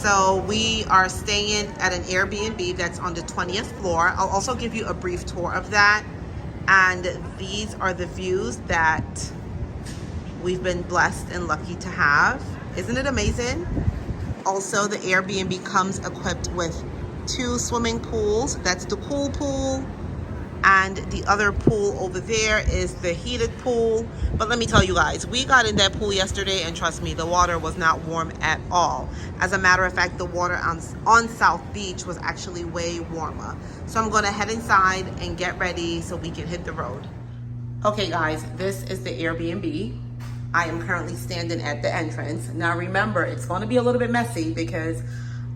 So we are staying at an Airbnb that's on the 20th floor. I'll also give you a brief tour of that. And these are the views that we've been blessed and lucky to have. Isn't it amazing? Also, the Airbnb comes equipped with 2 swimming pools. That's the cool pool. And the other pool over there is the heated pool. But let me tell you guys, we got in that pool yesterday and trust me, the water was not warm at all. As a matter of fact, the water on South Beach was actually way warmer. So I'm gonna head inside and get ready so we can hit the road. Okay guys, this is the Airbnb. I am currently standing at the entrance. Now remember, it's gonna be a little bit messy because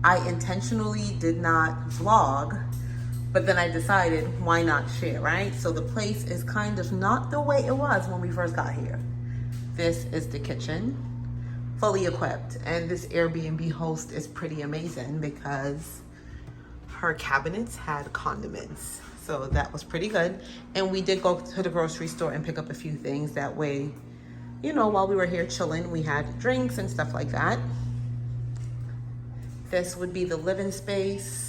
I intentionally did not vlog. But then I decided, why not share, right? So the place is kind of not the way it was when we first got here. This is the kitchen, fully equipped. And this Airbnb host is pretty amazing because her cabinets had condiments. So that was pretty good. And we did go to the grocery store and pick up a few things. That way, you know, while we were here chilling, we had drinks and stuff like that. This would be the living space.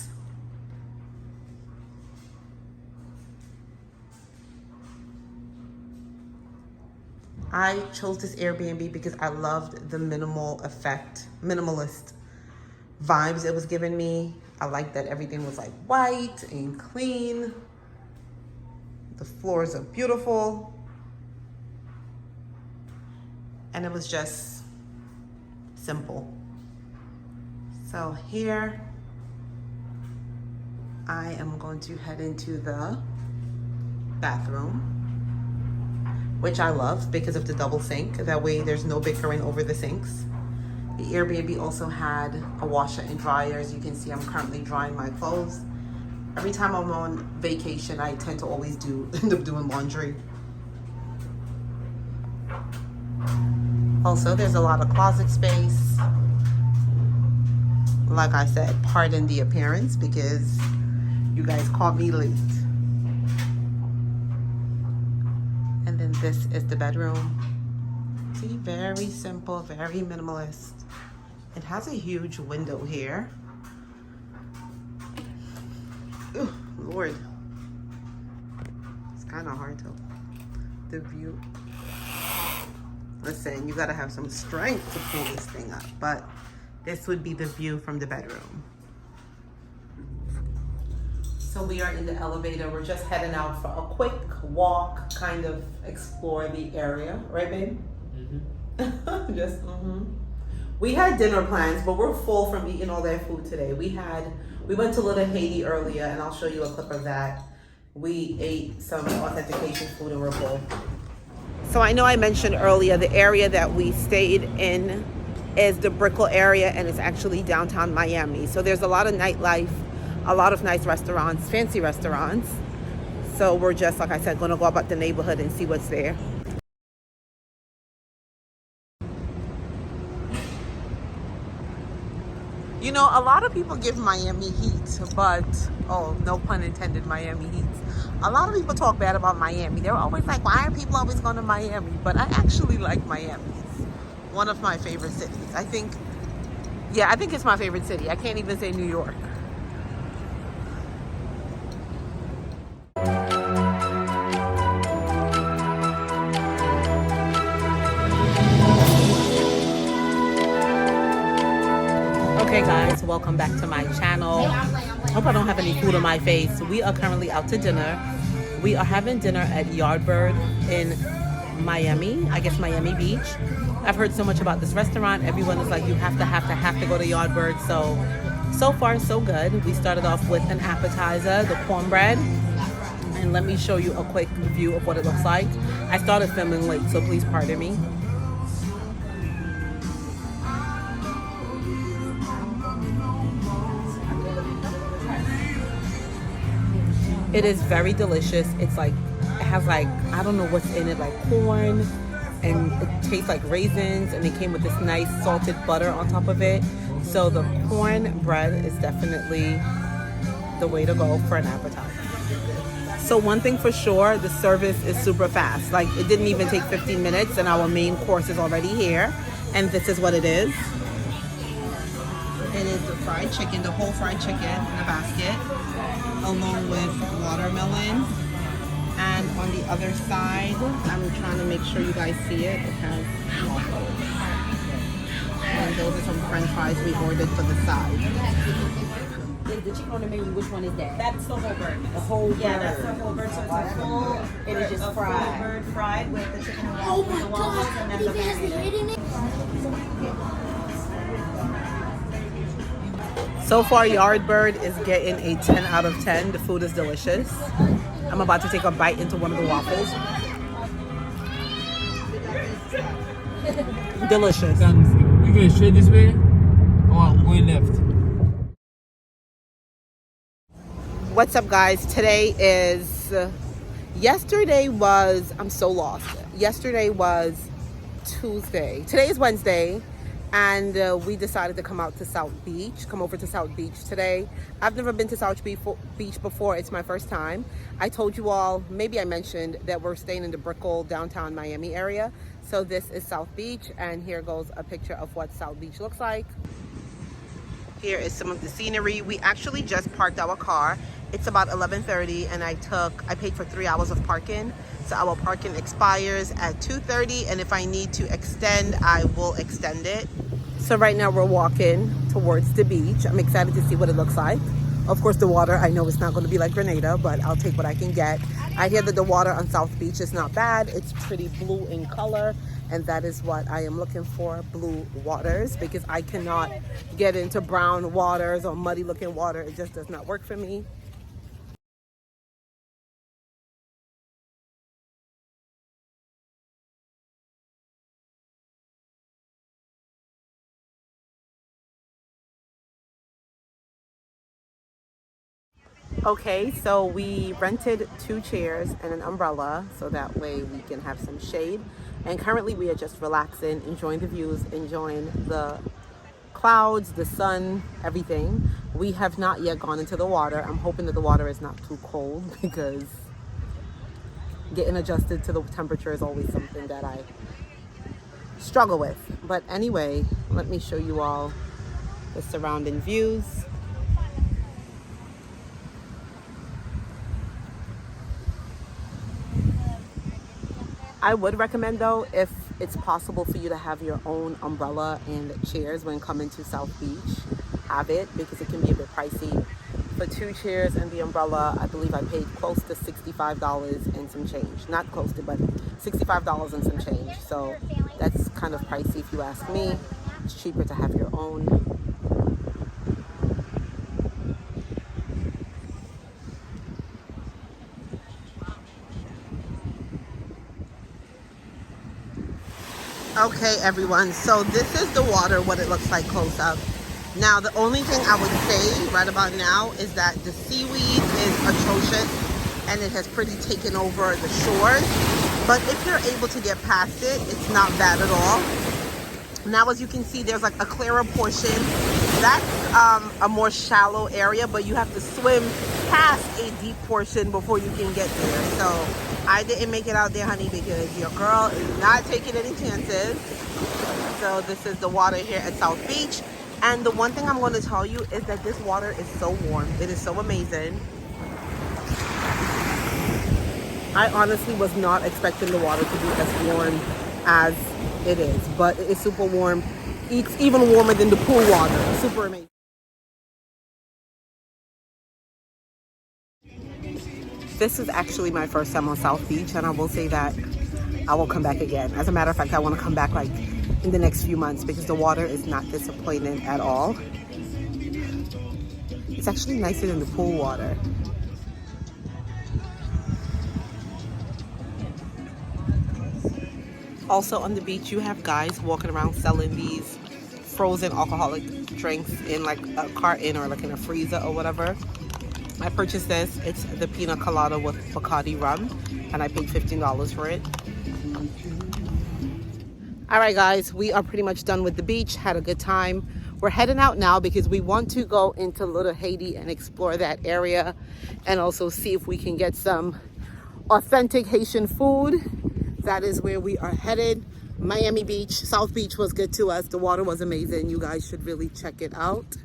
I chose this Airbnb because I loved the minimalist vibes it was giving me. I liked that everything was like white and clean. The floors are beautiful. And it was just simple. So here, I am going to head into the bathroom, which I love because of the double sink. That way there's no bickering over the sinks. The Airbnb also had a washer and dryer. As you can see, I'm currently drying my clothes. Every time I'm on vacation, I tend to always end up doing laundry. Also, there's a lot of closet space. Like I said, pardon the appearance because you guys caught me late. And then this is the bedroom. See, very simple, very minimalist. It has a huge window here. Oh, Lord. It's kind of hard to, the view. Listen, you gotta have some strength to pull this thing up, but this would be the view from the bedroom. So we are in the elevator. We're just heading out for a quick walk, kind of explore the area. Right, babe? Mm-hmm. We had dinner plans, but we're full from eating all that food today. We went to Little Haiti earlier, and I'll show you a clip of that. We ate some authentication food and we're full. So I know I mentioned earlier, the area that we stayed in is the Brickell area, and it's actually downtown Miami. So there's a lot of nightlife, a lot of nice restaurants, fancy restaurants. So we're just, like I said, gonna go about the neighborhood and see what's there. You know, a lot of people give Miami heat, but, oh, no pun intended, Miami heat. A lot of people talk bad about Miami. They're always like, why are people always going to Miami? But I actually like Miami. It's one of my favorite cities. I think it's my favorite city. I can't even say New York. Okay guys, welcome back to my channel. Hope I don't have any food on my face. We are currently out to dinner. We are having dinner at Yardbird in Miami, I guess Miami Beach. I've heard so much about this restaurant. Everyone is like, you have to go to Yardbird. So far so good. We started off with an appetizer, the cornbread. And let me show you a quick view of what it looks like. I started filming late, so please pardon me. It is very delicious. It's like, it has like, I don't know what's in it, like corn, and it tastes like raisins, and it came with this nice salted butter on top of it. So the cornbread is definitely the way to go for an appetizer. So one thing for sure, the service is super fast. Like, it didn't even take 15 minutes and our main course is already here. And this is what it is. It is the fried chicken, the whole fried chicken in a basket, along with watermelon. And on the other side, I'm trying to make sure you guys see it. It has waffles. And those are some French fries we ordered for the side. The chicken on the menu, which one is that? That's the whole bird. The whole bird. Yeah, that's the whole bird. So it's a full, It is just a fried. full bird fried with the chicken and waffles, the waffles, and then the marinade. So far, Yardbird is getting a 10 out of 10. The food is delicious. I'm about to take a bite into one of the waffles. Delicious. We going straight this way or going left? What's up, guys? Today is, yesterday was, I'm so lost. Yesterday was Tuesday. Today is Wednesday, and we decided to come out to South Beach, come over to South Beach today. I've never been to South Beach before. It's my first time. I told you all, maybe I mentioned that we're staying in the Brickell, downtown Miami area. So this is South Beach, and here goes a picture of what South Beach looks like. Here is some of the scenery. We actually just parked our car. It's about 11:30, and I paid for 3 hours of parking. So our parking expires at 2:30, and if I need to extend, I will extend it. So right now we're walking towards the beach. I'm excited to see what it looks like. Of course, the water, I know it's not going to be like Grenada, but I'll take what I can get. I hear that the water on South Beach is not bad. It's pretty blue in color, and that is what I am looking for, blue waters, because I cannot get into brown waters or muddy looking water. It just does not work for me. Okay, so we rented 2 chairs and an umbrella so that way we can have some shade. And currently we are just relaxing, enjoying the views, enjoying the clouds, the sun, everything. We have not yet gone into the water. I'm hoping that the water is not too cold because getting adjusted to the temperature is always something that I struggle with. But anyway, let me show you all the surrounding views. I would recommend though, if it's possible for you to have your own umbrella and chairs when coming to South Beach, have it, because it can be a bit pricey. For 2 chairs and the umbrella, I believe I paid close to $65 and some change. Not close to, but $65 and some change. So that's kind of pricey if you ask me. It's cheaper to have your own. Okay, everyone, so this is the water, what it looks like close up. Now, the only thing I would say right about now is that the seaweed is atrocious and it has pretty taken over the shores. But if you're able to get past it, it's not bad at all. Now, as you can see, there's like a clearer portion. That's a more shallow area, but you have to swim past a deep portion before you can get there. So I didn't make it out there, honey, because your girl is not taking any chances. So this is the water here at South Beach. And the one thing I'm going to tell you is that this water is so warm. It is so amazing. I honestly was not expecting the water to be as warm as it is, but it is super warm. It's even warmer than the pool water. Super amazing. This is actually my first time on South Beach, and I will say that I will come back again. As a matter of fact, I want to come back like in the next few months because the water is not disappointing at all. It's actually nicer than the pool water. Also on the beach, you have guys walking around selling these frozen alcoholic drinks in like a carton or like in a freezer or whatever. I purchased this. It's the pina colada with Bacardi rum, and I paid $15 for it. All right, guys, we are pretty much done with the beach. Had a good time. We're heading out now because we want to go into Little Haiti and explore that area and also see if we can get some authentic Haitian food. That is where we are headed. Miami Beach, South Beach was good to us. The water was amazing. You guys should really check it out.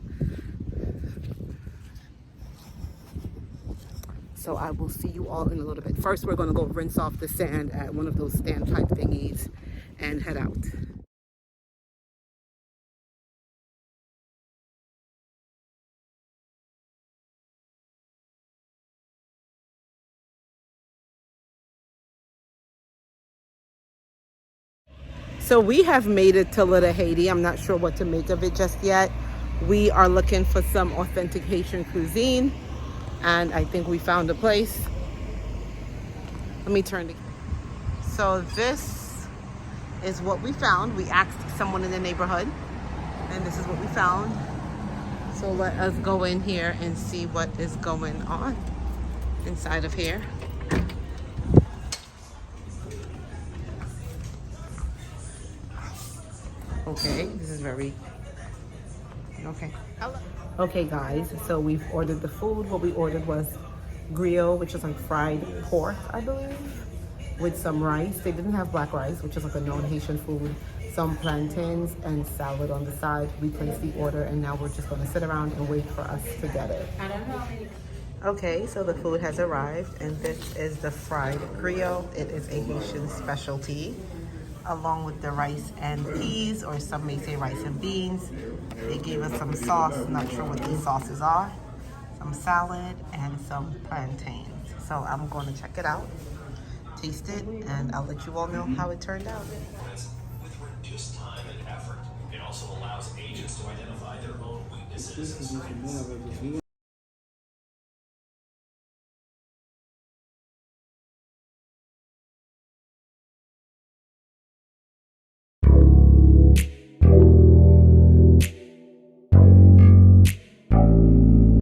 So I will see you all in a little bit. First, we're gonna go rinse off the sand at one of those standpipe thingies and head out. So we have made it to Little Haiti. I'm not sure what to make of it just yet. We are looking for some authentic Haitian cuisine, and I think we found a place. Let me turn to... So this is what we found. We asked someone in the neighborhood, and this is what we found. So let us go in here and see what is going on inside of here. Okay, this is very... Okay. Okay, guys, so we've ordered the food. What we ordered was griot, which is like fried pork, I believe, with some rice. They didn't have black rice, which is like a known Haitian food, some plantains, and salad on the side. We placed the order, and now we're just going to sit around and wait for us to get it. Okay, so the food has arrived, and this is the fried griot. It is a Haitian specialty, along with the rice and peas, or some may say rice and beans. They gave us some sauce, not sure what these sauces are, some salad, and some plantains. So I'm going to check it out, taste it, and I'll let you all know how it turned out. With reduced time and effort, it also allows agents to identify their own weaknesses and strengths.